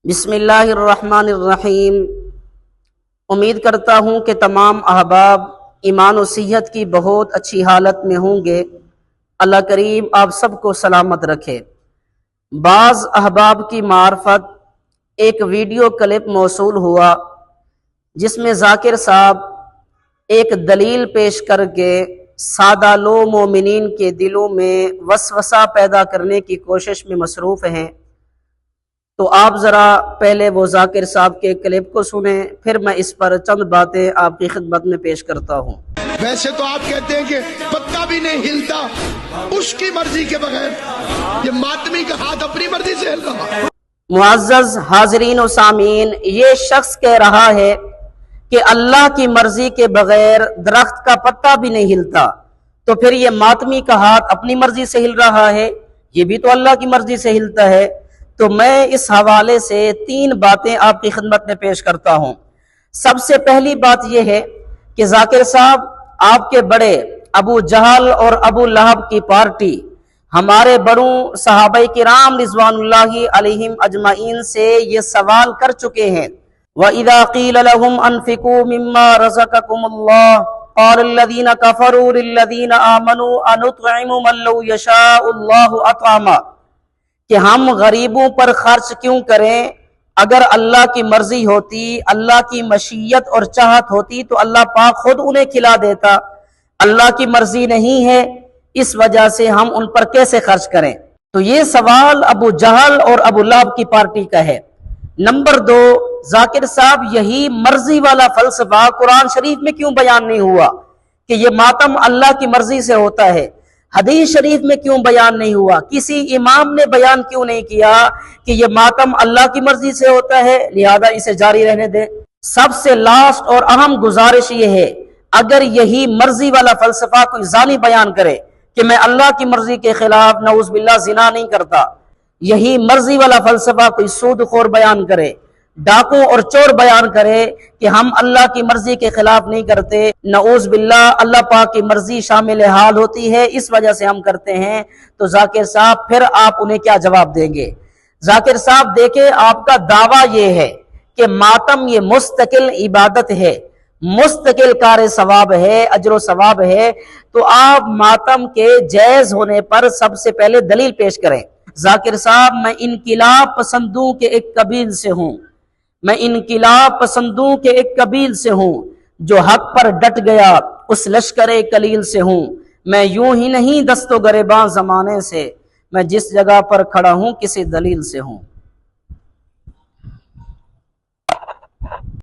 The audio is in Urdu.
بسم اللہ الرحمن الرحیم۔ امید کرتا ہوں کہ تمام احباب ایمان و صحت کی بہت اچھی حالت میں ہوں گے۔ اللہ کریم آپ سب کو سلامت رکھے۔ بعض احباب کی معرفت ایک ویڈیو کلپ موصول ہوا جس میں ذاکر صاحب ایک دلیل پیش کر کے سادہ لو مومنین کے دلوں میں وسوسہ پیدا کرنے کی کوشش میں مصروف ہیں۔ تو آپ ذرا پہلے وہ ذاکر صاحب کے کلپ کو سنیں، پھر میں اس پر چند باتیں آپ کی خدمت میں پیش کرتا ہوں۔ ویسے تو آپ کہتے ہیں کہ پتا بھی نہیں ہلتا اس کی مرضی کے بغیر، یہ ماتمی کا ہاتھ اپنی مرضی سے ہل رہا۔ معزز حاضرین و سامعین، یہ شخص کہہ رہا ہے کہ اللہ کی مرضی کے بغیر درخت کا پتا بھی نہیں ہلتا، تو پھر یہ ماتمی کا ہاتھ اپنی مرضی سے ہل رہا ہے، یہ بھی تو اللہ کی مرضی سے ہلتا ہے۔ تو میں اس حوالے سے 3 باتیں آپ کی خدمت میں پیش کرتا ہوں۔ سب سے پہلی بات یہ ہے کہ ذاکر صاحب، آپ کے بڑے ابو جہل اور ابو لہب کی پارٹی ہمارے بڑوں صحابہ کرام رضوان اللہ علیہم اجمعین سے یہ سوال کر چکے ہیں۔ وَإِذَا قِيلَ لَهُمْ أَنفِقُوا مِمَّا رَزَقَكُمُ اللَّهُ قَالَ الَّذِينَ كَفَرُوا لِلَّذِينَ آمَنُوا أَنُطْعِمُ مَن لَّوْ يَشَاءُ اللَّهُ أَطْعَمَهُ، کہ ہم غریبوں پر خرچ کیوں کریں؟ اگر اللہ کی مرضی ہوتی، اللہ کی مشیت اور چاہت ہوتی تو اللہ پاک خود انہیں کھلا دیتا۔ اللہ کی مرضی نہیں ہے، اس وجہ سے ہم ان پر کیسے خرچ کریں؟ تو یہ سوال ابو جہل اور ابو لہب کی پارٹی کا ہے۔ نمبر 2، ذاکر صاحب، یہی مرضی والا فلسفہ قرآن شریف میں کیوں بیان نہیں ہوا کہ یہ ماتم اللہ کی مرضی سے ہوتا ہے؟ حدیث شریف میں کیوں بیان نہیں ہوا؟ کسی امام نے بیان کیوں نہیں کیا کہ یہ ماتم اللہ کی مرضی سے ہوتا ہے، لہذا اسے جاری رہنے دیں؟ سب سے لاسٹ اور اہم گزارش یہ ہے، اگر یہی مرضی والا فلسفہ کوئی زانی بیان کرے کہ میں اللہ کی مرضی کے خلاف نعوذ باللہ زنا نہیں کرتا، یہی مرضی والا فلسفہ کوئی سود خور بیان کرے، ڈاکو اور چور بیان کرے کہ ہم اللہ کی مرضی کے خلاف نہیں کرتے، نعوذ باللہ اللہ پاک کی مرضی شامل حال ہوتی ہے، اس وجہ سے ہم کرتے ہیں، تو ذاکر صاحب پھر آپ انہیں کیا جواب دیں گے؟ ذاکر صاحب دیکھیں، آپ کا دعویٰ یہ ہے کہ ماتم یہ مستقل عبادت ہے، مستقل کار ثواب ہے، اجر و ثواب ہے، تو آپ ماتم کے جائز ہونے پر سب سے پہلے دلیل پیش کریں۔ ذاکر صاحب، میں انقلاب پسندوں کے ایک قبیل سے ہوں، میں انقلاب پسندوں کے ایک قبیل سے ہوں، جو حق پر ڈٹ گیا اس لشکر قلیل سے ہوں۔ میں یوں ہی نہیں دست و گریباں زمانے سے، میں جس جگہ پر کھڑا ہوں کسی دلیل سے ہوں۔